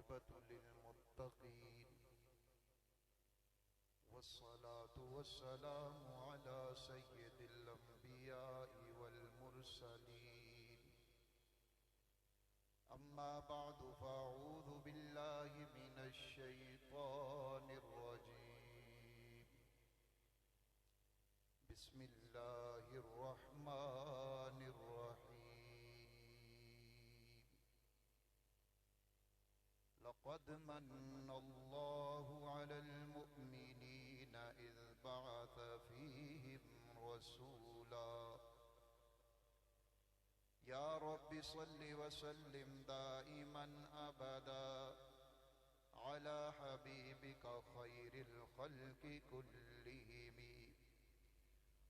والعاقبة للمتقين والصلاة والسلام على سيد الأنبياء والمرسلين أما بعد فأعوذ بالله من الشيطان الرجيم بسم الله الرحمن الرحيم لقد من الله على المؤمنين إذ بعث فيهم رسولا يا رب صل وسلم دائما أبدا على حبيبك خير الخلق كلهم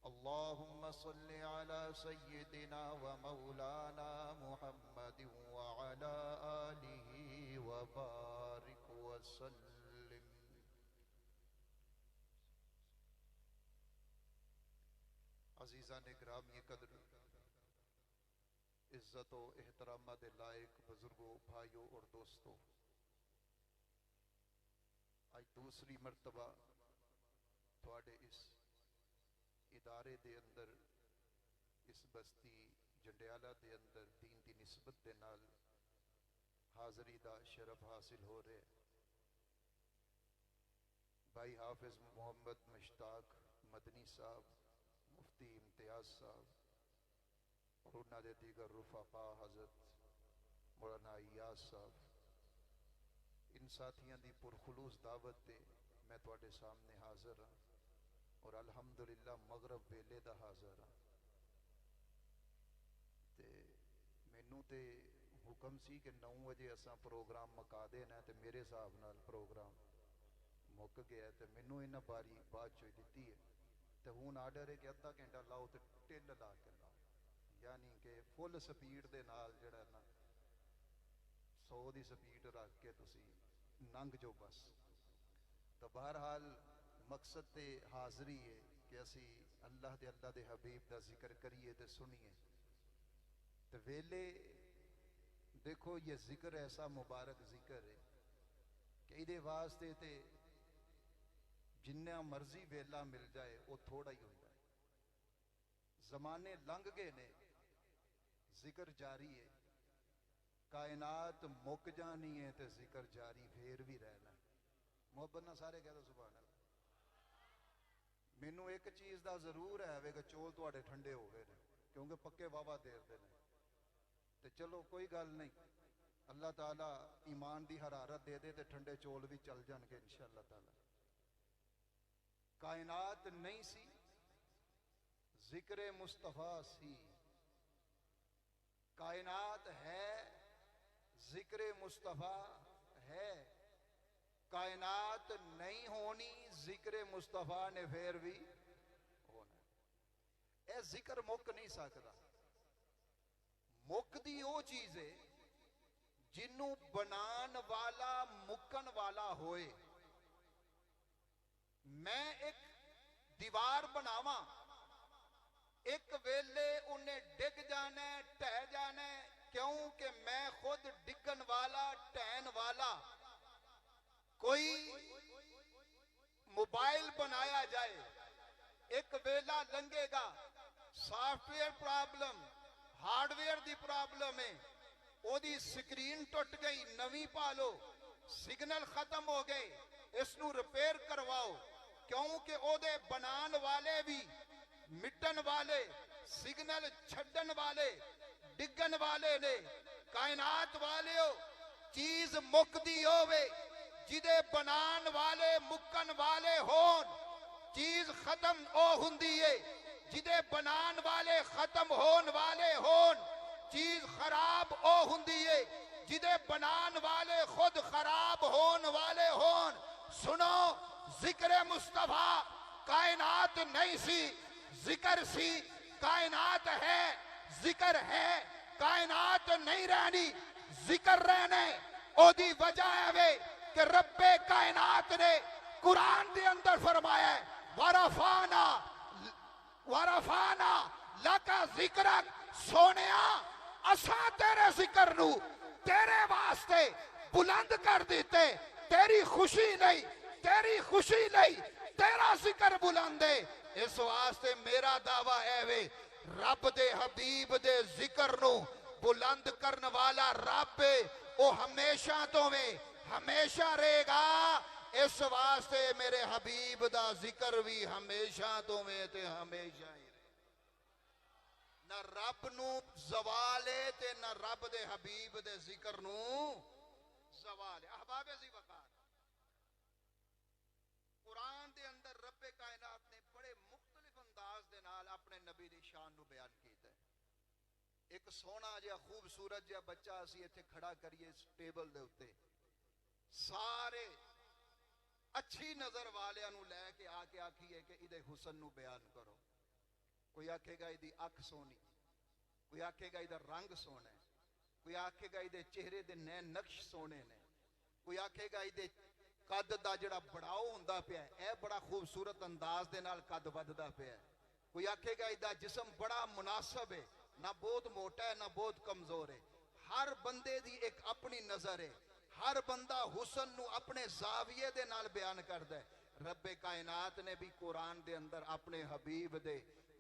اللهم صل على سيدنا ومولانا محمد وعلى آله وبارك وسلم. عزیزان گرامی قدر، عزت و احترام دے لائق بزرگوں، بھائیوں اور دوستوں، آج دوسری مرتبہ تھوڑے اس ادارے دے اندر، اس بستی جنڈیالہ دے اندر دین دی نسبت دے نال حاضری دا شرف حاصل ہو رہے. بھائی حافظ محمد مشتاق مدنی صاحب، مفتی امتیاز صاحب اور انہاں دے دیگر رفقا، حضرت مولانا ایاز صاحب، ان ساتھیاں دی پرخلوص دعوت تے میں تواڈے سامنے حاضر ہاں اور الحمدللہ مغرب ویلے دا حاضر ہاں. تے مینوں تے حکم سی کہ 9 بجے اساں پروگرام مکا دینا تے میرے حساب نال پروگرام مک گیا تے مینوں انہاں باری بات چوئی دتی ہے تے ہن آرڈر ہے کہ ادھا گھنٹہ لاؤ تے ٹل لا کے لاؤ، یعنی کہ فل سپیڈ دے نال جڑا نا 100 دی سپیڈ رکھ کے تسی ننگ جو بس. تو بہرحال مقصد تے حاضری ہے کہ اسی اللہ دے حبیب دا ذکر کریے تے سنیے. تے ویلے دیکھو، یہ ذکر ایسا مبارک ذکر ہے کہ ایدے واسطے تے جنہ مرضی ویلا مل جائے وہ تھوڑا ہی ہوتا ہے. زمانے لنگ گئے نے، ذکر جاری ہے. کائنات مک جانی ہے تے ذکر جاری پھر بھی رہنا ہے. محبت نہ سارے کہہ دو سبحان اللہ. مینوں ایک چیز دا ضرور ہے کہ چول تواڈے ٹھنڈے ہو گئے نے، کیونکہ پکے واوا دیر دے نے. تے چلو کوئی گل نہیں، اللہ تعالیٰ ایمان دی حرارت دے دے تے ٹھنڈے چول بھی چل جان گے انشاءاللہ تعالیٰ. کائنات نہیں سی، ذکر مصطفیٰ سی. کائنات ہے، ذکر مصطفیٰ ہے. کائنات نہیں ہونی، ذکر مصطفیٰ نے پھر بھی ہونا. اے ذکر مک نہیں سکتا. مک دی وہ چیز ہے جنوں بنان والا مکن والا ہوئے. میں ایک دیوار بناواں، ایک ویلے انہیں ڈگ جانا ہے، ٹہ جانا ہے، کیونکہ میں خود ڈگن والا، ٹہن والا. کوئی موبائل بنایا جائے، ایک ویلا لنگے گا، software problem, hardware دی پرابلم ہے، او دی سکرین ٹوٹ گئی، نویں پالو. سگنل ختم ہو گئے، اس نو ریپیئر کرواؤ، کیونکہ او دے بنان والے بھی مٹن والے، سگنل چھڈن والے، ڈگن والے نے. کائنات والے ہو، چیز مک دی ہوئے، جدے بنان والے مکن والے ہون. چیز ختم او ہندی ہے جدے بنان والے ختم ہون والے ہون. چیز خراب او ہندی ہے جدے بنان والے خود خراب ہون والے ہون. سنو، ذکر مصطفیٰ کائنات نہیں سی، ذکر سی. کائنات ہے، ذکر ہے. کائنات نہیں رہنی، ذکر رہنے. او دی وجہ ہے کہ رب کائنات نے قرآن دے اندر فرمایا ہے وَرَفَعْنَا لَكَ ذِكْرَكَ. سونیا اساں تیرے ذکر نو تیرے واسطے بلند کر دیتے. تیری خوشی نہیں، تیری خوشی نہیں، تیرا ذکر بلند ہے. اس واسطے میرا دعویٰ ہے وے رب دے حبیب دے ذکر نو بلند کرن والا رب او ہمیشہ تو میں ہمیشہ رہے گا. اس واسطے میرے حبیب دا ذکر بھی ہمیشہ تو میں تے ہمیشہ ہی رہے. نہ رب نو زوال ہے تے نہ رب دے حبیب دے ذکر نو زوال ہے. احباب عزیز وقار، قرآن دے اندر رب کائنات نے بڑے مختلف انداز دے نال اپنے نبی دی شان نو بیان کیتا ہے. ایک سونا جہا خوبصورت جہا بچہ اسی ایتھے کھڑا کریے اس ٹیبل دے اتے، سارے اچھی نظر والے نو لے کے آ کے آکھیے کہ ادھے حسن نو بیان کرو. کوئی آکھے گا ادھی اکھ سونی، کوئی آکھے گا ادھا رنگ سونا ہے، کوئی آکھے گا ادھے چہرے دے نئے نقش سونے نے، کوئی آکھے گا ادھے قد دا جڑا بڑاؤ ہوندہ پیا ہے اے بڑا خوبصورت انداز دے نال قد بددا پیا ہے، کوئی آکھے گا ادھا جسم بڑا مناسب ہے، نہ بہت موٹا ہے نہ بہت کمزور ہے. ہر بندے دی ایک اپنی نظر ہے، ہر بندہ حسن نو اپنے زاویے دے نال بیان کردا ہے. رب کائنات نے بھی قرآن دے اندر اپنے حبیب دے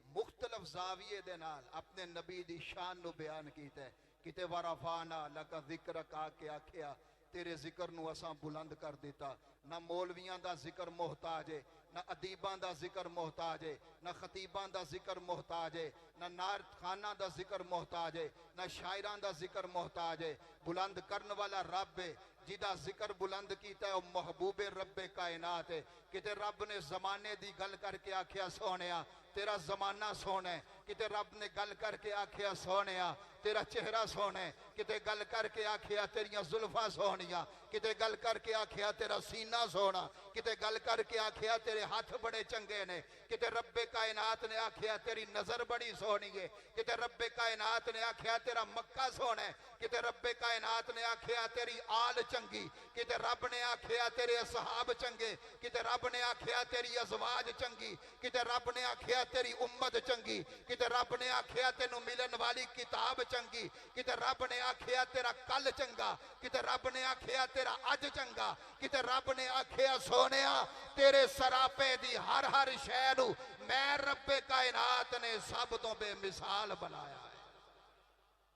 مختلف زاویے دے نال اپنے نبی دی شان نو بیان کیتا ہے. کتے ورفانا لکا ذکرک آکے آکھیا تیرے ذکر نو اساں بلند کر دیتا. نہ مولویاں دا ذکر محتاج ہے، نہ ادیباں دا ذکر محتاج ہے، نہ خطیباں دا ذکر محتاج ہے، نہ نعت خانہ دا ذکر محتاج ہے، نہ شاعراں دا ذکر محتاج ہے. بلند کرن والا رب ہے جیدہ ذکر بلند کیتا ہے وہ محبوب رب کائنات ہے. کتے رب نے زمانے دی گل کر کے آکھیا سونیا تیرا زمانہ سونا ہے، کتے رب نے گل کر کے آکھیا سونیا تیرا چہرہ سونا ہے، کتے گل کر کے آکھیا تیریاں زلفاں سونیاں، کتے گل کر کے آکھیا تیرا سینہ سونا، کتے گل کر کے آکھیا تیرے ہاتھ بڑے چنگے نے، کتے رب کائنات نے آکھیا تیری نظر بڑی سونی ہے، کتے رب کائنات نے آکھیا تیرا مکہ سونا ہے، کتے رب کائنات نے آکھیا تیری آل چنگی، کتے رب نے آکھیا تیرے اصحاب چنگے، کتے رب نے آکھیا تیری ازواج چنگی، کتے رب نے آکھیا تیری امت چنگی، کتے رب نے آکھیا تینوں ملن والی کتاب چنگی، کتے رب نے آکھیا تیرا کل چنگا، کتے رب نے آکھیا تیرا اج چنگا، کتے رب نے آکھیا سونیا تیرے سراپے دی ہر ہر شے نو میں رب کائنات نے سب تو بے مثال بنایا ہے.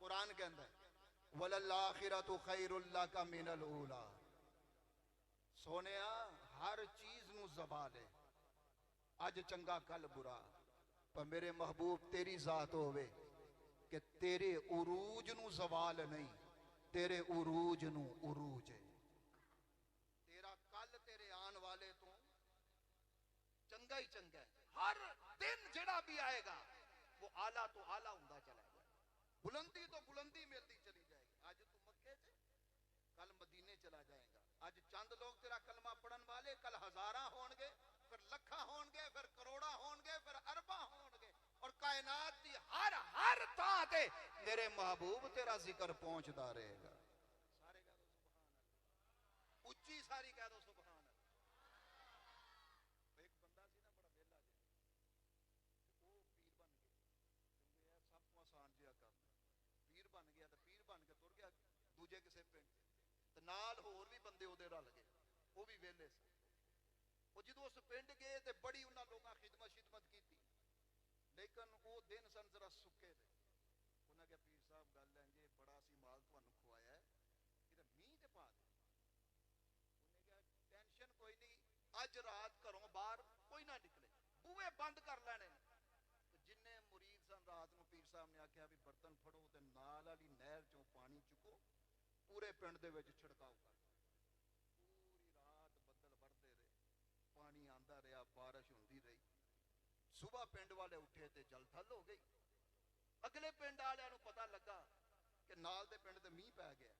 قرآن کے اندر وَلَلْآخِرَةُ خَيْرٌ لَكَ مِنَ الْأُولَى. سونیا ہر چیز نو زوال ہے، اج چنگا کل برا، پر میرے محبوب تیری ذات ہوئے کہ تیرے عروج نو زوال نہیں، تیرے عروج نو عروج ہے. تیرا کل تیرے آن والے تو چنگا ہی چنگا ہے. ہر دن جڑا بھی آئے گا وہ آلہ تو آلہ ہوندہ چلا جائے گا، بلندی تو بلندی ملتی چلی جائے گی. آج تو مکے سے کل مدینے چلا جائے گا. آج چند لوگ تیرا کلمہ پڑھن والے کل ہزاراں ہون گے، پھر لکھاں ہون گے، پھر کروڑاں ہون گے، پھر ارباں ہون گے، اور کائنات دی ہر تھاں تے میرے محبوب تیرا ذکر پہنچدا رہے گا. سارے کہہ دو سبحان اللہ، اچھی ساری کہہ دو سبحان اللہ. ایک بندہ سی نا بڑا ویلا جی، وہ پیر بن گیا، کیونکہ یہ سب کو آسان جہا کرنا. پیر بن گیا تو پیر بن کے تر گیا دوجے کسے پنڈ تے نال ہور بھی بندے او دے رل گئے، وہ بھی ویلے سے. وہ جدو اس پنڈ گئے تے بڑی انہاں لوگاں خدمت کیتی، لیکن وہ دن سن ذرا سکے دے. انہاں کہا پیر صاحب گل ہے جی بڑا سی مال تانوں کھوایا ہے، کدھر میਂہ تے پا دے. انہیں کہا ٹینشن کوئی نہیں، اج رات گھروں باہر کوئی نہ نکلے، بوئے بند کر لینے. جنہیں مرید سن رات نو پیر صاحب نے آکھیا بھی برتن پھڑو تے نال والی نہر چوں پانی چکو پورے پنڈ دے وچ چھڑکاؤ کر. پوری رات بدل وردے رہے، پانی آندا رہا، بارش ہوندی رہی. صبح پنڈ والے اٹھے تے جل تھل ہو گئی. اگلے پنڈ والوں پتہ لگا کہ نال دے پنڈ تے میਂہ پی گیا،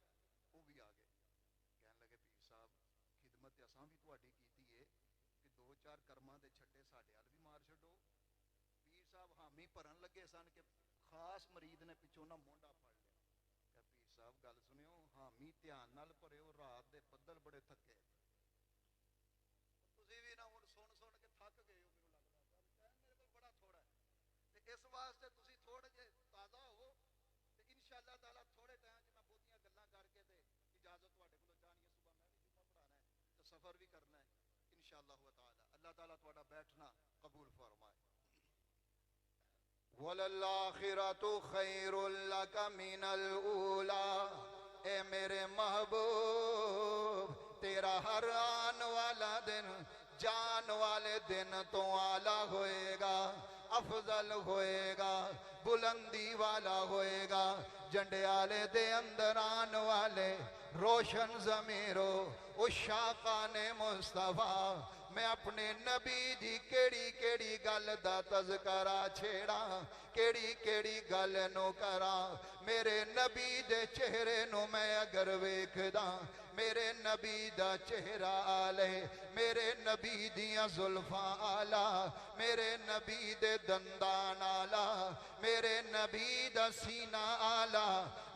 وہ بھی آ گئے. کہنے لگے پیر صاحب خدمت اساں بھی تہاڈی کیتی ہے کہ دو چار کرماں دے چھٹے ساڈے ال بھی مار چھڈو. پیر صاحب حامی بھرن لگے سن کہ خاص مرید نے پچھوں نہ مونڈا پھڑ لیا. کہ پیر صاحب گل سنیو، حامی دھیان نال بھریو، رات دے بدل بڑے تھکے. تسی بھی نہ ہن سن کے تھک گئے ہو، مینوں لگدا ٹائم میرے کول بڑا تھوڑا ہے تے اس واسطے تسی تھوڑے جے تازہ ہو تے انشاءاللہ تعالی تھوڑے ٹائم میں بہتیاں گلاں کر کے تے اجازت تہاڈے کولوں چاہنی سفر بھی کرنا ہے انشاءاللہ تعالی. اللہ تعالیٰ تھوڑا بیٹھنا قبول فرمائے. وَلَلْآخِرَةُ خَيْرٌ لَكَ مِنَ الْأُولَى. اے میرے محبوب تیرا ہر آن والا دن جان والے دن تو اعلیٰ ہوئے گا، افضل ہوئے گا، بلندی والا ہوئے گا. جنڈیالے دے اندر آن والے روشن ضمیرو عشاقان مصطفیٰ، میں اپنے نبی دی کیڑی کیڑی گل دا تذکرہ چھیڑا، کیڑی کیڑی گل نو کرا. میرے نبی دے چہرے نو میں اگر ویکھدا، میرے نبی دا چہرہ آلے، میرے نبی دیاں زلفاں آلہ، میرے نبی دے دندان آلہ، میرے نبی دا سینہ آلہ،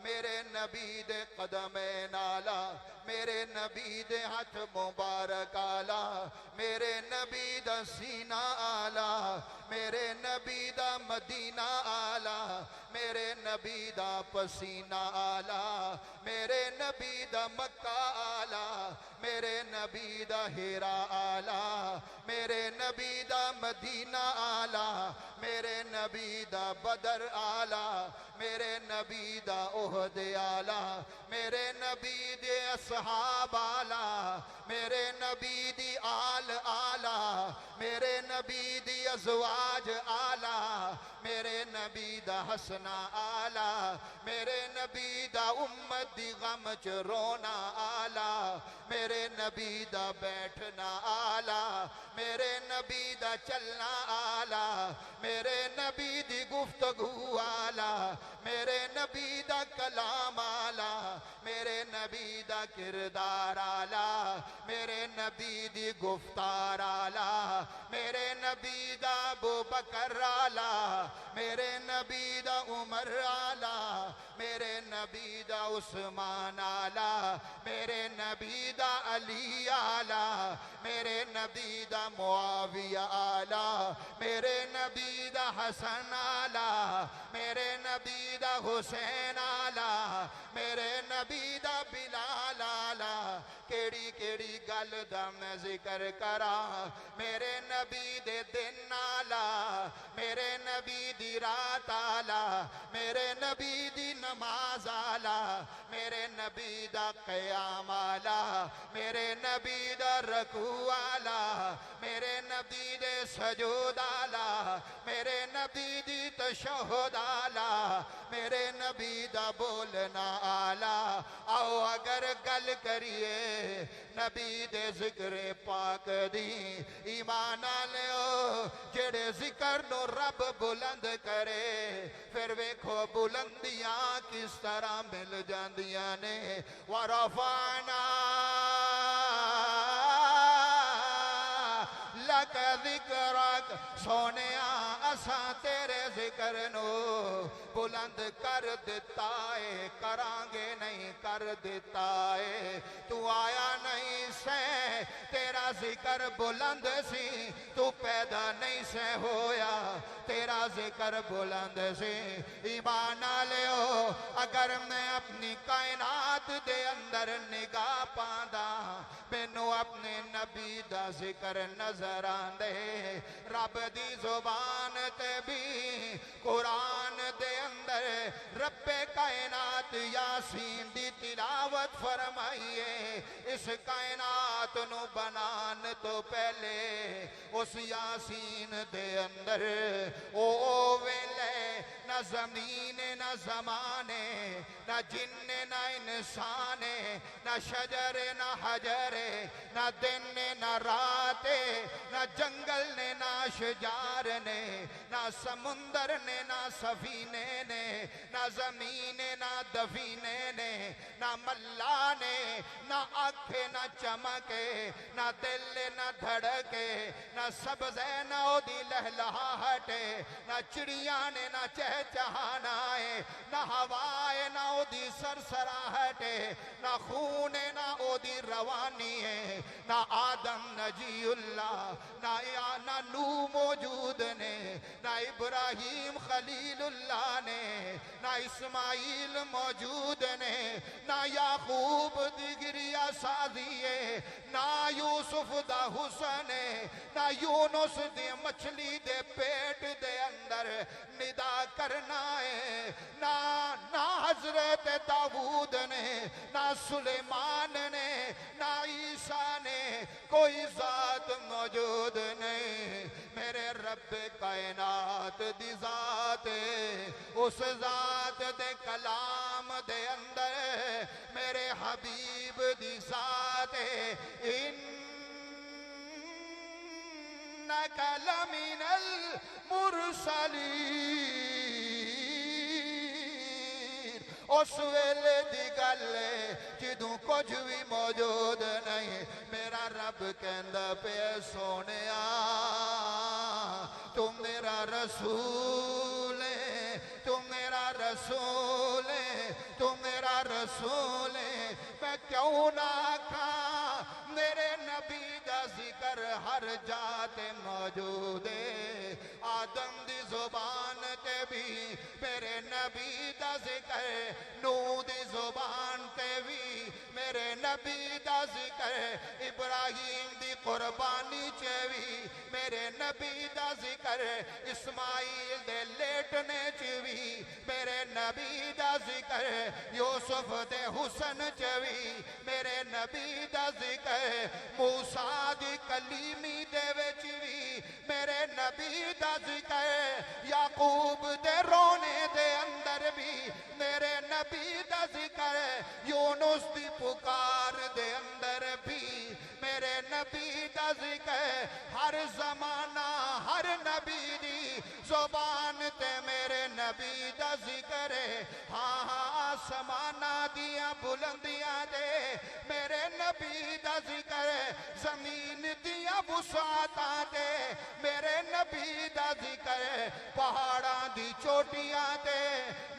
میرے نبی دے قدمین آلہ، میرے نبی دے ہاتھ مبارک آلہ، میرے نبی دا سینہ آلہ، میرے نبی دا مدینہ آلہ، میرے نبی دا پسینہ آلہ، میرے نبی دا مکہ آلہ، میرے نبی دا ہیرا آلہ، میرے نبی دا مدینہ آلہ، میرے نبی دا بدر آلہ، میرے نبی دا احد آلہ، میرے نبی دے اصحاب آلہ، میرے نبی دی آل آلہ، میرے نبی دی ازواج آلہ، میرے نبی دا حسنہ آلہ، میرے نبی دا امت دی غم چ رونا آلہ، میرے نبی دا بیٹھنا آلہ، میرے نبی دا چلنا آلہ، میرے نبی دی گفتگو آلہ، میرے نبی دا کلام آلہ، میرے نبی دا کردار آلہ، میرے نبی دی گفتار آلہ، میرے نبی دا ابو بکر آلہ، میرے نبی دا عمر آلہ، میرے نبی دا عثمان آلہ، میرے نبی دا علی آلہ، میرے نبی دا معاویہ آلہ، میرے نبی دا حسن آلہ، میرے نبی دا حسین آلہ، میرے نبی دا بلال آلہ. کیڑی کیڑی گل دا میں ذکر کرا، میرے نبی دے دن آلہ، میرے نبی دی رات آلہ، میرے نبی دی نماز آلہ، میرے نبی دا قیام آلہ، میرے نبی دا رکوع آلہ، میرے نبی دے سجود آلہ، میرے نبی دی تشہد آلہ، میرے نبی دا بولنا آلہ. آؤ اگر گل کریے نبی دے ذکر پاک دی، ایمان آلیو جڑے ذکر نو رب بلند کرے، پھر ویکھو بلندیاں کس طرح مل جاندیاں نے. وَرَفَعْنَا لَكَ ذِكْرَكَ. سونیا اساں تیرے ذکر نو بلند کر دیتا ہے، کرانگے نہیں کر دیتا ہے. تو آیا نہیں سے تیرا ذکر بلند سی، تو پیدا نہیں سے ہویا تیرا ذکر بلند سی. ایمان آلیو اگر میں اپنی کائنات دے اندر نگاہ پاندا، مینوں اپنے نبی دا ذکر نظر آندے. رب دی زبان تے بھی قرآن دے اندر رب کائنات یاسین دی تلاوت فرمائیے. اس کائنات نو بنان تو پہلے اس یاسین دے اندر او ویلے نہ زمین نہ زمانے، نہ جن نہ انسان، نہ شجر نہ حجر، نہ دن نہ رات، نہ جنگل نے نہ شجار نے، نہ سمندر نے نہ سفینے نے، نہ زمین نہ دفینے نے، نہ ملا نے، نہ آنکھیں نہ چمکے، نہ دل نہ دھڑکے، نہ سبز نہ او دی لہلہاہٹے، نہ چڑیاں نے نہ چہچہانائے، نہ ہوائے نہ او دی سرسراہٹے، نہ خون نہ او دی روانی ہے، نہ آدم نجی اللہ، نہ آلو موجود نے، نہ ابراہیم خلیل اللہ نے، نہ اسماعیل موجود نے، نہ یعقوب دیگریا سازیے، نہ یوسف دا حسن، نہ یونس دی مچھلی دے پیٹ دے اندر ندا کرنا ہے، نہ حضرت داؤد نے، نہ سلیمان نے، نہ عیسیٰ نے، کوئی ذات موجود نہیں۔ میرے رب کائنات دی ذات ہے، اس ذات دے کلام دے اندر میرے حبیب دی ذات ہے۔ انک لمن المرسلین، اس ویلے دی گل جدوں کچھ بھی موجود نہیں، میرا رب کہندا پہ سونیا تو میرا رسول ہے، تو میرا رسول ہے، تو میرا رسول ہے۔ میں کیوں نہ آکھاں میرے نبی دا ذکر ہر جات موجود ہے، آدم دی زبان تے بھی میرے نبی دا ذکر، نوح دی زبان تے بھی میرے نبی دا ذکر، ابراہیم دی قربانی چے بھی میرے نبی دا ذکر، اسماعیل دے لیٹنے چے بھی میرے نبی دا ذکر، یوسف دے حسن چے بھی میرے نبی دا ذکر، موسیٰ دی کلیمی دے وچ بھی میرے نبی دا ذکر، یعقوب دے رونے دے اندر بھی میرے نبی دا ذکر، یونس دی پکار دے اندر بھی میرے نبی دا ذکر، ہر زمانہ ہر نبی دی زبان تے میرے نبی دا ذکر ہے۔ ہاں ہاں آسمانہ دیا بلندیاں دے میرے نبی دا ذکر ہے، زمین دیا وسعتاں دے میرے نبی دا ذکر ہے، پہاڑاں دی چوٹیاں دے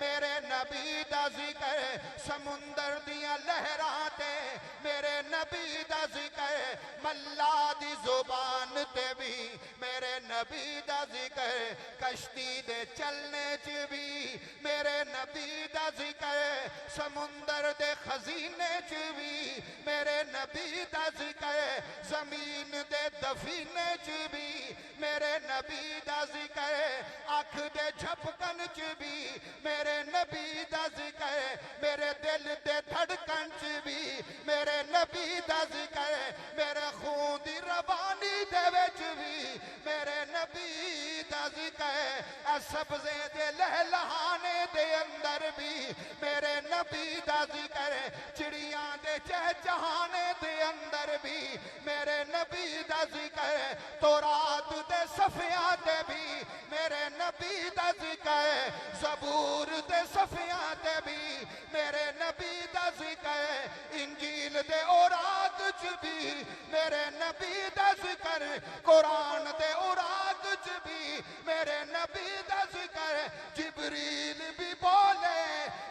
میرے نبی دا ذکر ہے، سمندر دیا لہراں تے میرے نبی دا ذکر ہے، ملا دی زبان تے بھی میرے نبی دا ذکر ہے، کشتی دے چلنے چ بھی میرے نبی دا ذکر ہے، سمندر دے خزینے چ بھی میرے نبی دا ذکر ہے، زمین دے دفینے چ بھی میرے نبی دا ذکر ہے، آنکھ دے جھپکن چ بھی میرے نبی دا ذکر ہے، میرے دل دے دھڑکن چ بھی میرے نبی دا ذکر ہے، میرے خون دی روانی دے وچ بھی میرے نبی دا ذکر ہے، اے سبزے دے لہلہانے دے اندر بھی میرے نبی دا ذکر ہے، چڑیاں دے چہچہانے دے اندر بھی میرے نبی دا ذکر ہے، تورات دے صفحیاں تے بھی میرے نبی دا ذکر ہے، زبور دے صفحیاں تے بھی میرے نبی دا ذکر ہے، انجیل دے اوراق چ بھی میرے نبی دا ذکر، قرآن دے اوراق چ بھی میرے نبی دا ذکر، جبریل بھی بولے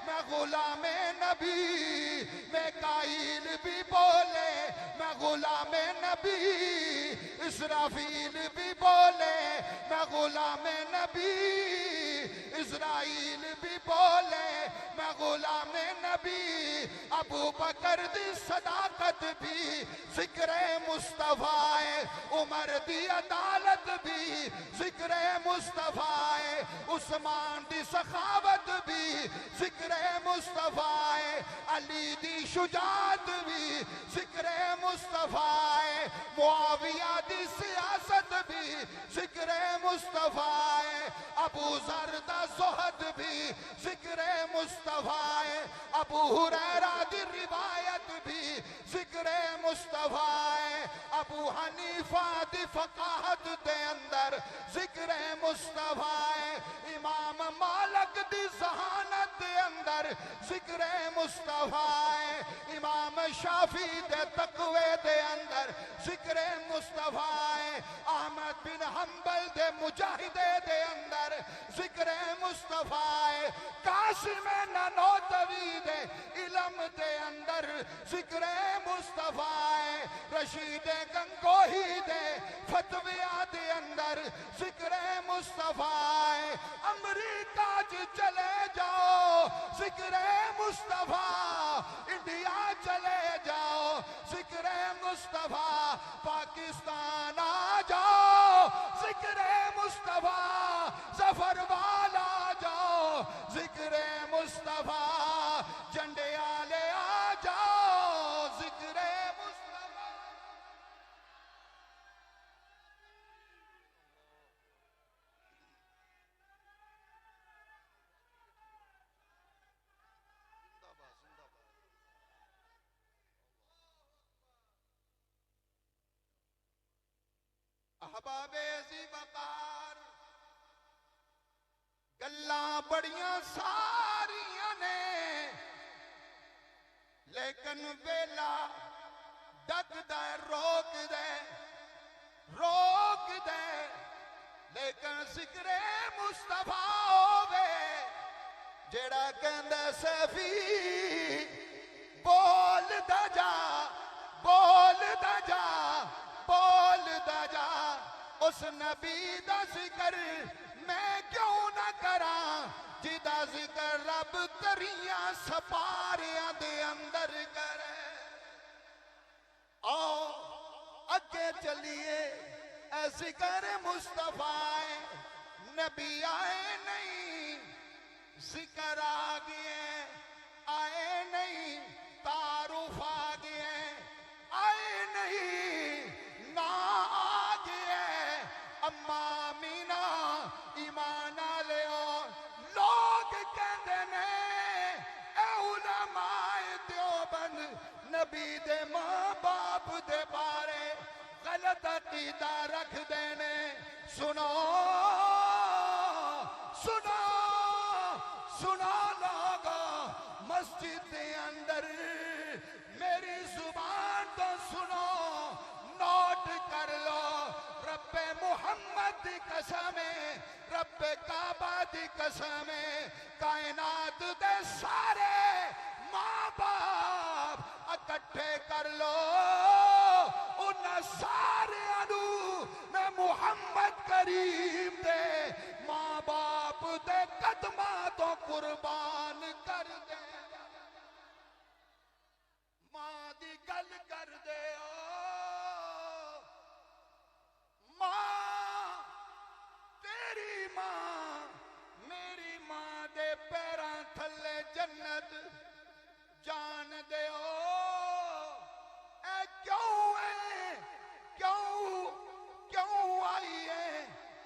میں غلام نبی، میکائیل بھی بولے میں غلام نبی، اسرافیل بھی بولے میں غلام نبی، اسرائیل بھی بولے میں غلام نبی، ابو بکر دی صداقت بھی ذکر مصطفیٰ ہے، عمر دی عدالت بھی ذکر مصطفیٰ ہے، عثمان دی سخاوت بھی ذکر مصطفیٰ ہے، علی دی شجاعت بھی ذکر مصطفیٰ ہے، معاویہ دی سیاست بھی ذکر مصطفیٰ ہے، ابو ذر دا زہد بھی ذکر مصطفیٰ ہے، ابو ہریرہ دی روایت بھی ذکر مصطفیٰ ہے، ابو حنیفہ دی فقاہت دے اندر ذکر مصطفیٰ ہے، امام مالک دی ذہانت دے اندر ذکر مصطفیٰ ہے، امام شافعی دے تقوی دے اندر ذکر مصطفیٰ ہے، احمد بن حنبل دے مجاہدے دے اندر ذکر مصطفیٰ ہے، قاسم نانوتوی دے علم دے اندر ذکر مصطفیٰ ہے، رشید دے گنگوہی دے فتویہ دے اندر ذکر مصطفیٰ امریکہ چلے جاؤ ذکر مصطفیٰ انڈیا چلے جاؤ ذکر مصطفیٰ پاکستان آ جاؤ ذکر مصطفیٰ ظفر والا جاؤ ذکر مصطفیٰ جھنڈے والے آ جاؤ ذکر مصطفیٰ احباب عزی وقار گلاں بڑیاں ساریاں نے لیکن ویلا ڈگ دے روک دے لیکن ذکر مصطفیٰ ہووے جیڑا کہندے سیفی بول دا جا اس نبی دا ذکر میں کیوں نہ کراں جدا ذکر رب تریاں سپاریاں دے اندر کرے آؤ اگے چلیے اے ذکر مصطفیٰ نبی آئے نہیں ذکر آئے نہیں تعارف آئے نہیں نا اما مینا ایمان لیو لوگ کہندے نے اے علماء دیوبند نبی دے ماں باپ دے بارے غلط عقیدہ رکھ دینے سنو لوگو مسجد دے اندر میری زبان تو سنو نوٹ کر لو رب محمد دی قسمیں رب کعبہ دی قسمیں کائنات دے سارے ماں باپ اکٹھے کر لو ان سارے انو میں محمد کریم دے ماں باپ دے قدمہ تو قربان کر دے ماں دی گل کر دے ماں تیری ماں میری ماں دے پیراں تھلے جنت جان دے اے کیوں آئی ہے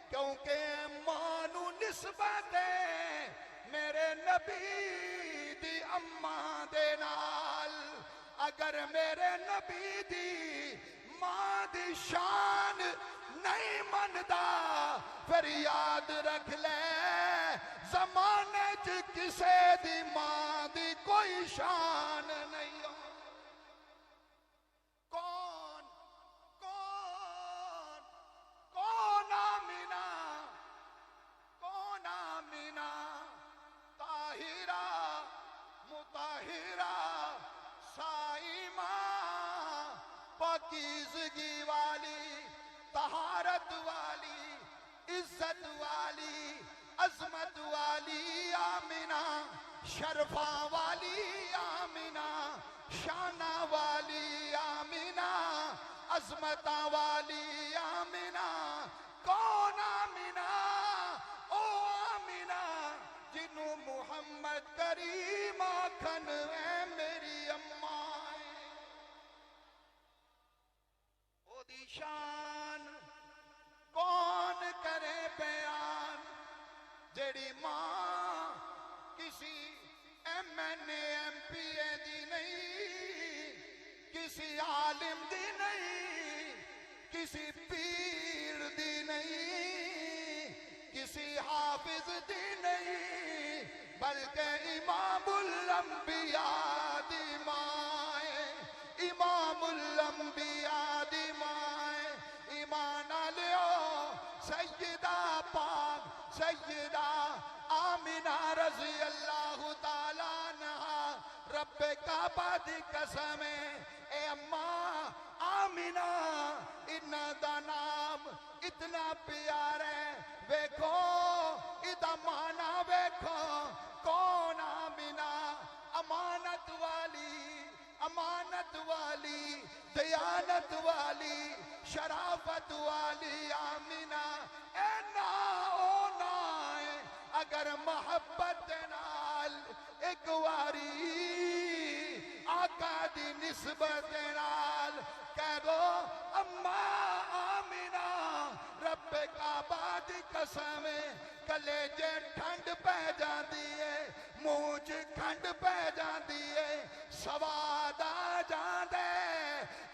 کیونکہ ماں نو نسبت ہے میرے نبی دی اماں دے نال اگر میرے نبی دی ماں دی شان نہیں مندا پھر یاد رکھ لے زمانے چ کسے دی ماں دی کوئی شان نہیں ہو آمینہ طاہرہ مطہرہ سائمہ پاکیزگی والی طہارت والی عزت والی عظمت والی آمینہ شرفہ والی آمینہ شانہ والی آمینہ عظمتہ والی آمینہ کون آمینہ او آمینہ جنوں محمد کریم آکھن اے میری اماں او دی شان کون کرے بیان جیڑی ماں کسی M N A M P A دی نہیں کسی عالم دی نہیں کسی پیر دی نہیں کسی حافظ دی نہیں بلکہ امام الانبیاء دی ماں امام الانبیاء دی ماں ایمان لیو سیدہ پاک سیدہ آمینہ رضی اللہ تعالیٰ عنہ رب کعبہ دی قسم اے اماں آمینہ انہاں دا نام اتنا پیارا ہے ویکھو ادا مانا ویکھو کون آمینہ امانت والی دیانت والی شرافت والی آمینہ اے نا او نا اگر محبت نال ایک واری آقا دی نسبت نال کہہ دو اما آمینہ رب کعبہ دی قسم کلیجے ٹھنڈ پہ جاندی ہے منہ کھنڈ پہ جاندی ہے سواد آ جاندے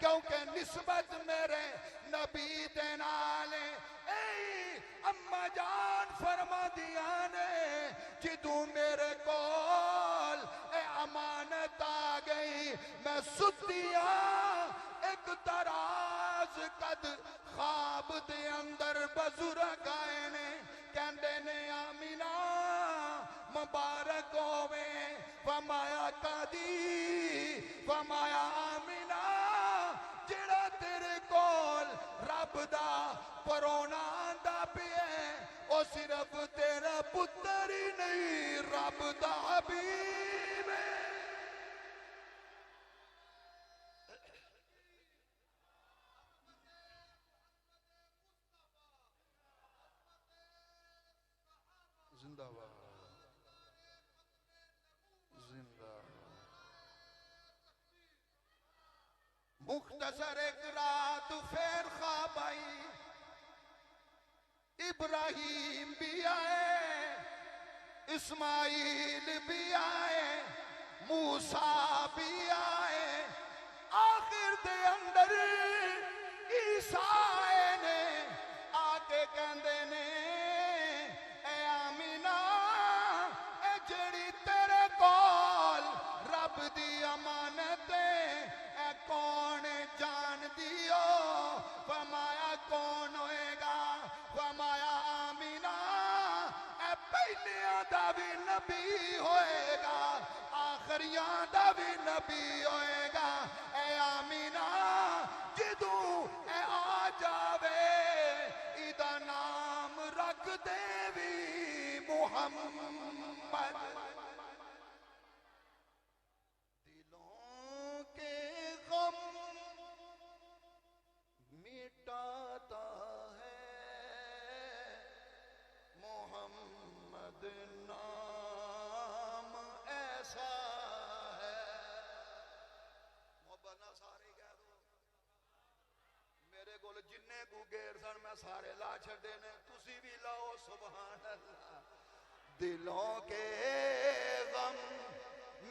کیونکہ نسبت میرے نبی دے نال اے اما جان فرما دیا نے جدوں میرے کول اے امانت آ گئی میں ستیا ایک تراز قد خواب دے اندر بزرگ آئے نے کہندے نے آمینہ مبارک ہوئے فرمایا قادی فرمایا آمینہ جڑا تیرے کول رب دا پرونا آندا پیے او صرف تیرا پتر ہی نہیں رب دا حبیب ہے زندہ باد زندہ مختصر ایک رات پھر خواب آئی ابراہیم بھی آئے اسماعیل بھی آئے موسیٰ بھی آئے آخر دے اندر عیسیٰ نے آکے کہندے نے اے آمینہ اے جڑی تیرے کول رب دی امانت اے کون جان دیو فرمایا کون ہوئے گا فرمایا آمینہ اے پہلیاں دا بھی نبی ہوئے گا آخریاں دا بھی نبی ہوئے گا اے آمینہ جدوں اے آ جاوے ایدہ نام رکھ دے بھی محمد دلوں کے غم مٹاتا ہے محمد نام ایسا ہے محبت نہ سارے کہہ دو میرے کول جننے کو گیر سن میں سارے لا چھڑے نے تسی بھی لاؤ سبحان اللہ دلوں کے غم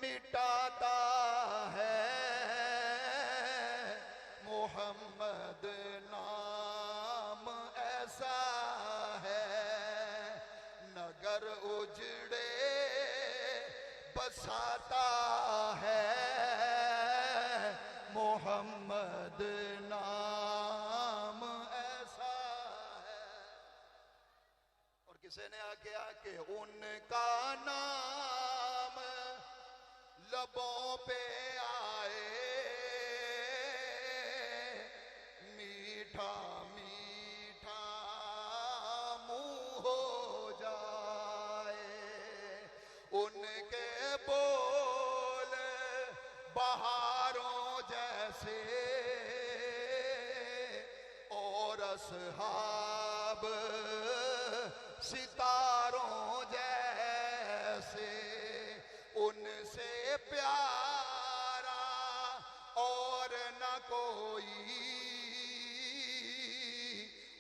مٹاتا ہے محمد نام ایسا ہے نگر اجڑے بساتا ہے محمد نام ایسا ہے اور کسی نے آگیا کہ ان کا نام لبوں پہ آئے میٹھا میٹھا منہ ہو جائے ان کے بول بہاروں جیسے اور اصحاب ستاروں جیسے ان سے پیارا اور نہ کوئی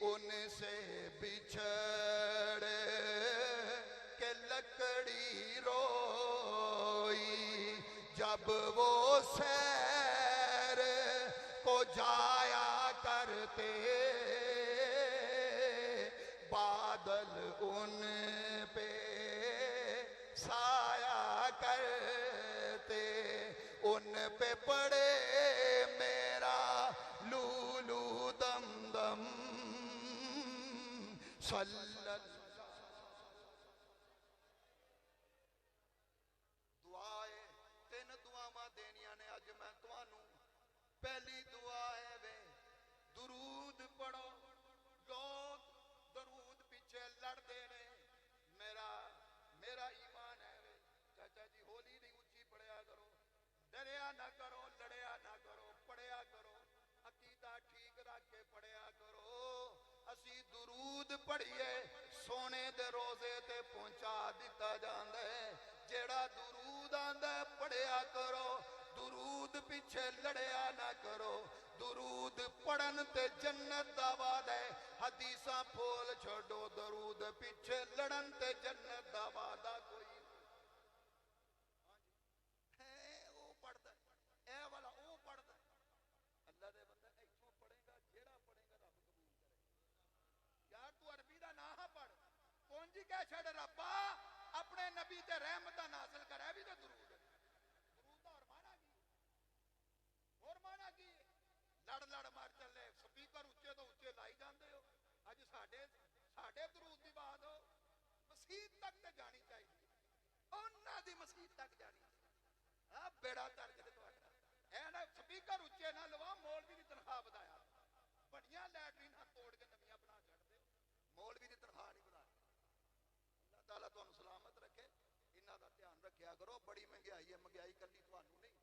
ان سے بچھڑ کے لکڑی روئی جب وہ سیر کو جایا کرتے بادل ان پہ سایہ کرتے ان پہ پڑے میرا لولو دم دم صلی اللہ دعائے تین دعا ماں دینیاں نے اج میں توانوں پہلی دعا ہے وے پڑھو. لوگ درود پیچھے لڑتے نے. میرا ایمان ہے وے چاچا جی ہولی نہیں اچھی پڑھیا کرو, ڈریا نہ کرو, لڑیا نہ کرو, پڑھیا کرو, عقیدہ ٹھیک رکھ کے پڑھیا کرو. اسی درود پڑھیے سونے دے روزے تے پہنچا دیتا جاندا ہے. جیڑا درود آندا ہے پڑھیا کرو, درود پیچھے لڑیا نہ کرو. درود پڑھن تے جنت دا وعدہ ہے. حدیثاں پھول چھوڑو, درود پیچھے لڑن تے جنت دا وعدہ کوئی نہیں. او پڑھدا ہے, اے والا او پڑھدا ہے. اللہ دے بندہ ایتھوں پڑھے گا, جیڑا پڑھے گا رب قبول کرے گا. یار تو عربی دا نہ پڑھ, پونجی کہہ چھڑ ربا اپنے نبی تے رحمتاں نازل کرے بھی تے درود ہے. درود دا اور معنی کی, اور معنی کی لڑ لڑ مار چلے, سپیکر اچے تو اچے لائی جاندے ہو. اج ساڈے درود دی بات ہو مسیح تک تے جانی چاہیے, انہاں دی مسیح تک جانی چاہیے. آ بیڑا تر کے تہاڈا اے نا سپیکر اچے نہ لوا, مولوی دی تنخواہ بدایا, بڑیاں لیٹرین توڑ کے نویاں بنا چھڑدے, مولوی دی تنخواہ نہیں بنا. اللہ تعالیٰ تانوں سلامت رکھے, انہاں دا دھیان رکھیا کرو. بڑی مہنگائی ہے, مہنگائی کلی تانوں نہیں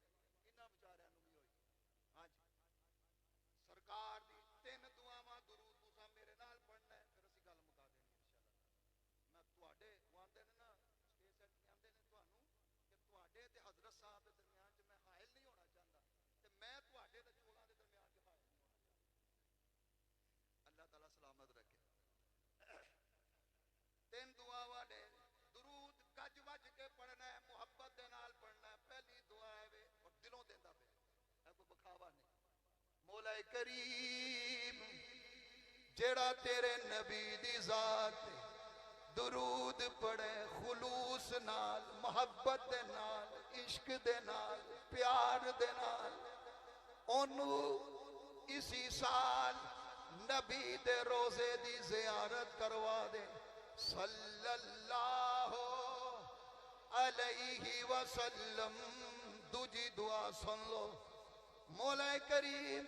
انہاں بیچاریاں نوں بھی ہوئی. ہاں جی سرکار دی 3 دعاواں درود تساں میرے نال پڑھنا ہے, پھر اسی گل مکا دینی انشاءاللہ. میں تواڈے آندے نے نا اسٹیج سیٹ آندے نے تانوں کہ تواڈے تے حضرت صاحب دے درمیان چ میں حائل نہیں ہونا چاہتا, تے میں تواڈے تے چوڑاں دے درمیان چ حائل نہیں ہونا چاہتا. اللہ تعالیٰ سلامت رکھے. 3 دعاواں نے, درود گج وج کے پڑھنا ہے, محبت دے نال پڑھنا ہے. پہلی دعا ہے وے اور دلوں دیندا پے, اے کوئی بکھاوا نہیں. مولا کریم جیڑا تیرے نبی دی ذات درود پڑھے خلوص نال, محبت دے نال, عشق دے نال, پیار دے نال, اونوں اسی سال نبی دے روزے دی زیارت کروا دے. صلی اللہ علیہ وسلم. دوجی دعا سن لو. مولا کریم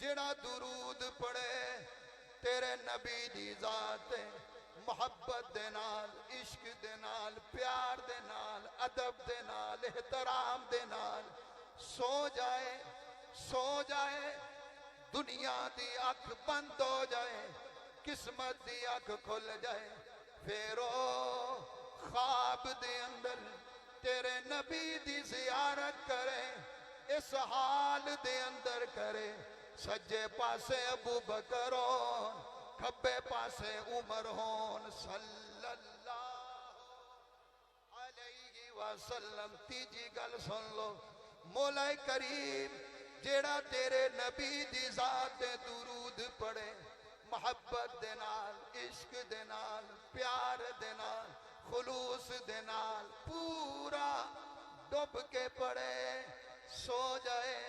جڑا درود پڑھے تیرے نبی دی ذات محبت دے نال, عشق دے نال, پیار دے نال, ادب دے نال, احترام دے نال سو جائے, دنیا دی اکھ بند ہو جائے, قسمت دی اکھ کھل جائے, پھر او خواب دے اندر تیرے نبی دی زیارت کرے. اس حال دے اندر کرے, سجے پاسے ابو بکر ہون, کھبے پاسے عمر ہون. صلی اللہ علیہ وسلم. تیجی گل سن لو. مولا کریم جیڑا تیرے نبی دی ذات دے درود پڑھے محبت دے نال, عشق دے نال, پیار دے نال, خلوص دے نال پورا ڈب کے پڑھے, سو جائے,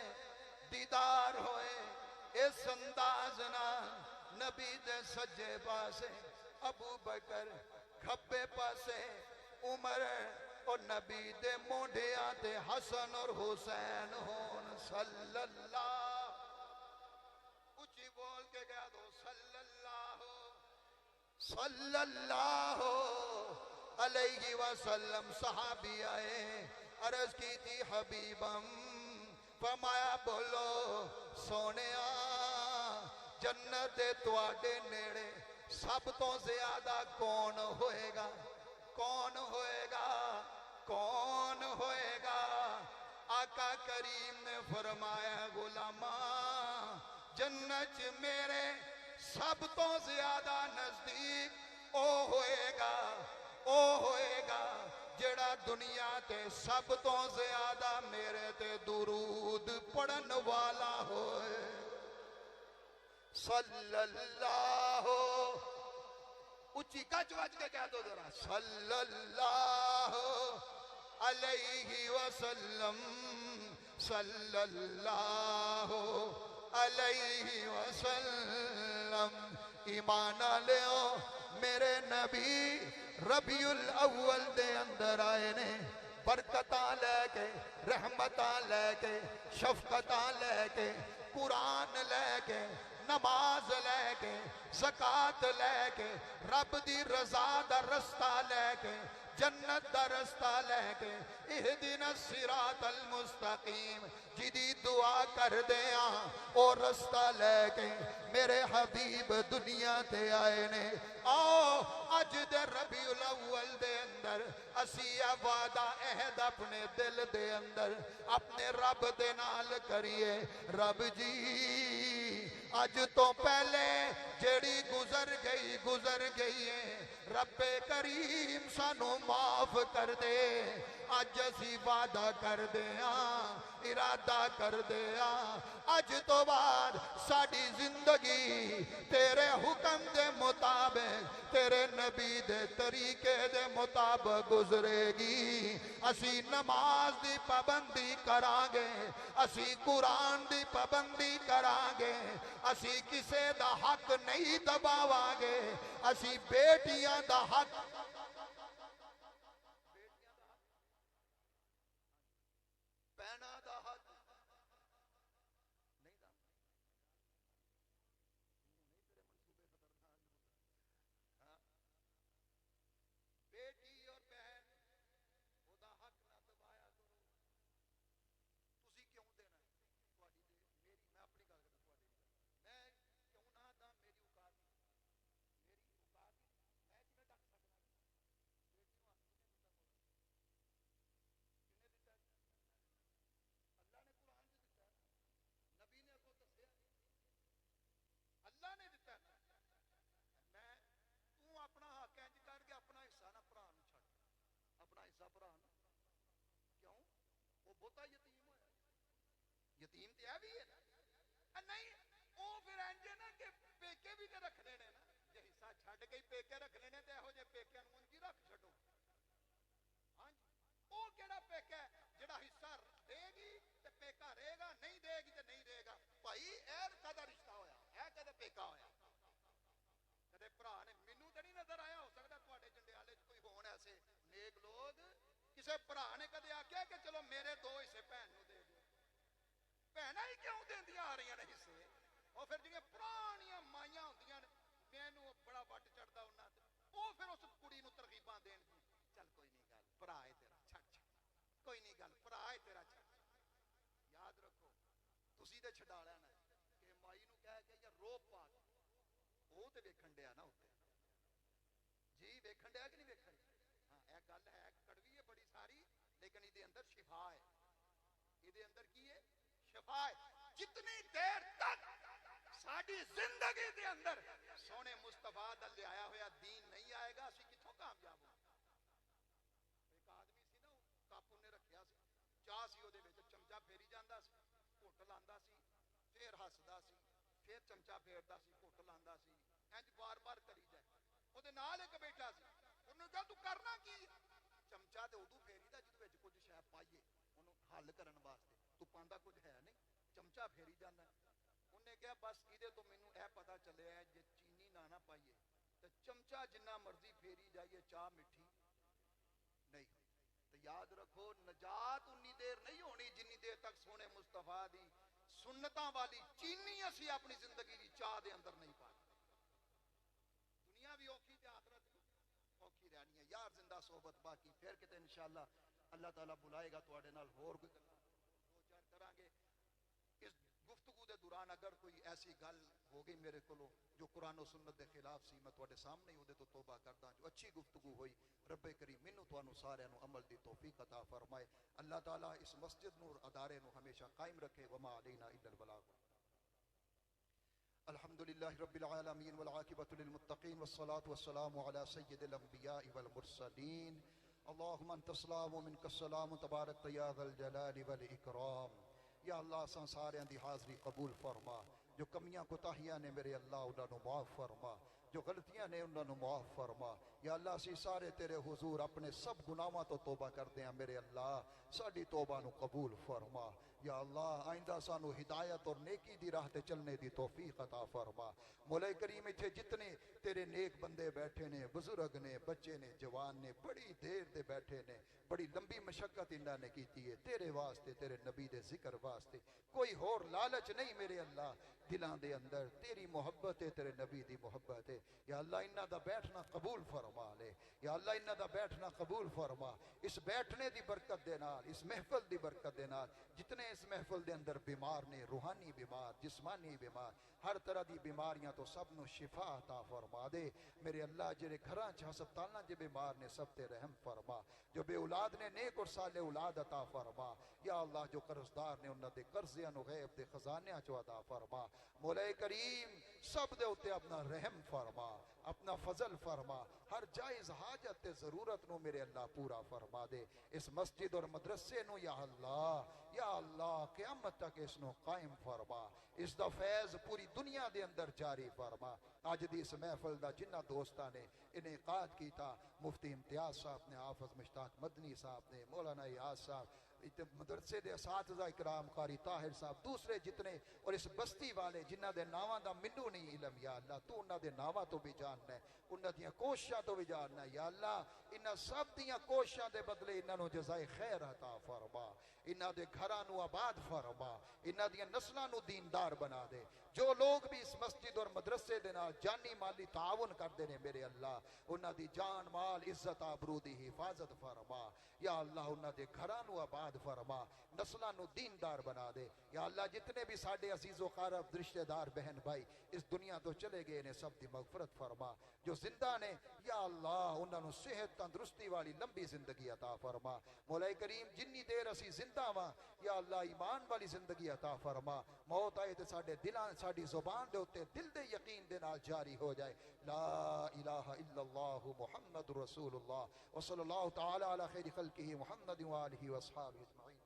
دیدار ہوئے. اس انداز نال نبی دے سجے پاسے ابو بکر, کھبے پاسے عمر, اور نبی دے مونڈیاں تے حسن اور حسین ہون. صلی اللہ, اچھی بول کے گیا دو, صلی اللہ علیہ وسلم. صحابی آئے, عرض کی تھی حبیبم, فرمایا بولو سونیا جنت تواڈے نیڑے سب تو زیادہ کون ہوئے گا, کون ہوئے گا, کون ہوئے گا. آقا کریم نے فرمایا غلاماں جنت میرے سب تو زیادہ نزدیک او ہوئے گا, او ہوئے گا جڑا دنیا تے سب تو زیادہ میرے تے درود پڑھن والا ہوئے. صلی اللہ, اچھی کچ وچ کے کہہ دو ذرا, صلی اللہ علیہ وسلم, صلی اللہ علیہ وسلم. ایمان لیو میرے نبی ربیع الاول دے اندر آئے نے, برکتاں لے کے, رحمتاں لے کے, شفقتاں لے کے, قرآن لے کے, نماز لے کے زکات لے کے رب دی رضا دا رستہ لے کے جنت دا رستہ لے کے اہدنا الصراط المستقیم جدی دعا کر دیاں او رستہ لے کے میرے حبیب دنیا تے آئے نے آؤ اج دے ربیع الاول دے اندر اسی وعدہ عہد اپنے دل دے اندر اپنے رب دے نال کریے رب جی اج تو پہلے جیڑی گزر گئی ہے رب کریم سانو معاف کر دے اج اسی وعدہ کر دیاں ارادہ کر دیاں اج تو بعد ساڑی زندگی تیرے حکم دے مطابق تیرے نبی دے طریقے دے مطابق گزرے گی اسی نماز دی پابندی کرانگے اسی قرآن دی پابندی کرانگے اسی کسے دا حق نہیں دباوانگے اسی بیٹیاں دا حق پہنا دا حق نہیں دا بیٹی اور بہن وہ دا حق نہ دبایا کرو تسی کیوں دینا ہے تواڈی دے میری میں اپنی گل کردا تواڈی میں کیوں نہ دا میری اوقات میں کیویں ڈک سکدا بیٹی نوں حق کنے دتا کنے دتا اللہ نے قرآن چ دتا نبی نے اگوں دسیا اللہ نے دتا میں تو اپنا حق انج کر کے اپنا حصہ نہ بھرا نوں چھڈ اپنا حصہ بھرا نوں کیوں وہ بہتا یتیم ہویا یتیم تے ہے بھی ہے نہیں او پھر انج نا کہ پیکے بھی تے رکھنے نے نا جے حصہ چھڈ کے پیکے رکھنے نے تے ایہو جے پیکیاں نوں انج رکھ چھڈو ہاں جی او کیڑا پیکا ہے جڑا حصہ دے گی تے پیکا رہے گا نہیں دے گی تے نہیں رہے گا بھائی اے کدا رشتہ ہویا اے کدے پیکا ہویا کدے بھرا نے مینوں تے نہیں نظر آیا ہو سکدا تواڈے جنڈیالے چ کوئی ہون ایسے نیک لوگ کسے بھرا نے کدے آکھیا کہ چلو میرے 2 حصے بہن نوں دے دیو بہناں ہی کیوں دیندیاں آ رہیاں نے حصے او پھر جڑیاں پرانیاں مائیاں ہوندیاں نے مینوں بڑا وٹ چڑھدا انہاں تے او پھر اس کڑی نوں ترغیباں دین کی چل کوئی نہیں گل بھرا ہے تیرا چھڈ کوئی نہیں گل بھرا ہے تیرا چھڈ یاد رکھو تسی تے چھڈا لینا کہ مائی نوں کہہ کے یا روپ پا کے وہ تے ویکھن ڈیا نا اوتے جی ویکھن ڈیا کہ نہیں ویکھن ہاں اے گل ہے کڑوی ہے بڑی ساری لیکن ادھے اندر شفا ہے ادھے اندر کی ہے شفا ہے جتنی دیر تک ساڈی زندگی دے اندر سونے مصطفیٰ دا لے آیا ہویا دین نہیں آئے گا اسی کتھوں کامیاب ہو ایک آدمی سی نا کپ نے رکھیا سی چاہ سی او دے وچ چمچا پھیری جاندا سی گھٹ لاندا سی پھر ہسدا سی پھر چمچا پھیردا سی گھٹ لاندا سی انج بار بار کری جائے او دے نال ایک بیٹھا سی انہوں کہا تو کرنا کی چمچا تے ادو پھیری دا جدوں وچ کچھ شے پائیے انہوں حل کرن واسطے تو پاندا کچھ ہے نہیں چمچا پھیری جانا انہیں کہا بس ادھے تو مینوں اے پتہ چلے ہے جے چینی نہ پائیے تے چمچا جنہ مرضی پھیری جائیے چاہ مٹھی نہیں تو یاد رکھو نجات انی دیر نہیں ہونی جنی دیر تک سونے مصطفیٰ دی سنتاں والی چینی اسی اپنی زندگی دی چاہ دے اندر نہیں پائے دنیا بھی اوکھی تے آخرت بھی اوکھی رہنی ہے یار زندہ صحبت باقی پھر کتے انشاءاللہ اللہ تعالیٰ بلائے گا تو آڑے نال ہور کوئی دو چار کران گے اس گفتگو دے دوران اگر کوئی ایسی گل ہو گئی میرے کولو جو قرآن و سنت دے خلاف سی میں تواڈے سامنے ہی اودے تو توبہ کردا جو اچھی گفتگو ہوئی رب کریم مینوں تانوں سارے نو عمل دی توفیق عطا فرمائے اللہ تعالیٰ اس مسجد نور ادارے نو ہمیشہ قائم رکھے وما علینا الا البلاغ الحمد للہ رب العالمین والعاقبۃ للمتقین والصلاة والسلام علی سید الانبیاء والمرسلین اللہم انت السلام ومنک السلام تبارک یا ذا الجلال والاکرام یا اللہ سان سارے دی حاضری قبول فرما جو کمیاں کوتاہیاں نے میرے اللہ انہاں نو معاف فرما جو غلطیاں نے انہاں نو معاف فرما یا اللہ اسی سارے تیرے حضور اپنے سب گناہاں تو توبہ کردے ہیں میرے اللہ ساڈی توبہ نو قبول فرما یا اللہ آئندہ سانو ہدایت اور نیکی دی راہ تے چلنے دی توفیق عطا فرما۔ مولا کریم اتھے جتنے تیرے نیک بندے بیٹھے نے، بزرگ نے، بچے نے، جوان نے، بڑی دیر دے بیٹھے نے، بڑی لمبی مشقت انہاں نے کیتی ہے تیرے واسطے، تیرے نبی دے ذکر واسطے، کوئی اور لالچ نہیں میرے اللہ، دلاں دے اندر تیری محبت ہے، تیرے نبی دی محبت ہے۔ یا اللہ انہاں دا بیٹھنا قبول فرما لے، یا اللہ انہاں دا بیٹھنا قبول فرما، اس بیٹھنے دی برکت دے نال، اس محفل دی برکت دے نال، جتنے اس محفل دے اندر بیمار نے، روحانی بیمار، جسمانی بیمار، ہر طرح دی بیماریاں تو سب نو شفا عطا فرما دے میرے اللہ۔ جڑے گھراں چ ہسپتالاں چ بیمار نے سب تے رحم فرما، جو بے اولاد نے نیک اور صالح اولاد عطا فرما، یا اللہ جو قرضدار نے انہاں دے قرضیاں نو غیب دے خزانیاں چ عطا فرما، مولا کریم سب دے اوتے اپنا رحم فرما، اپنا فضل فرما، ہر جائز حاجت تے ضرورت نو میرے اللہ پورا فرما دے، اس مسجد اور مدرسے نو یا اللہ قیامت تک اس نو قائم فرما، اس دا فیض پوری دنیا دے اندر جاری فرما۔ آج دی اس محفل دا جنہ دوستاں نے انعقاد کیتا، مفتی امتیاز صاحب نے، حافظ مشتاق مدنی صاحب نے، مولانا یاز صاحب، مدرسے دے اساتذہ اکرام، قاری طاہر صاحب، دوسرے جتنے اور اس بستی والے جنہ دے ناواں دا منو نہیں علم، یا اللہ تو انہاں دے ناواں تو بھی جاننا ہے، انہاں دیاں کوششاں تو بھی جاننا ہے، یا اللہ انہاں سب دیاں کوششاں دے بدلے انہاں نو جزائے خیر عطا فرما، انہاں دے گھراں نو آباد فرما، انہاں دیاں نسلاں نو دیندار بنا دے۔ جو لوگ بھی اس مسجد اور مدرسے دے نال جانی مالی تعاون کردے نے میرے اللہ، انہاں دی جان مال عزت آبرو دی حفاظت فرما، یا اللہ انہاں دے گھراں نو آباد فرما، نسلاں نو دیندار بنا دے، یا اللہ جتنے بھی ساڈے عزیز و قارب رشتہ دار بہن بھائی اس دنیا تو چلے گئے نے سب دی مغفرت فرما، جو زندہ نے یا اللہ انہاں نو صحت تندرستی والی لمبی زندگی عطا فرما، مولا کریم جنی دیر اسی زندہ واں یا اللہ ایمان والی زندگی عطا فرما، موت آئے تے ساڈے دلاں ساڈی زبان دے اوتے دل دے یقین دے نال جاری ہو جائے، لا الہ الا اللہ محمد رسول اللہ، وصلی اللہ تعالی علی خیر خلقہ محمد و آلہ و اصحابہ اجمعین۔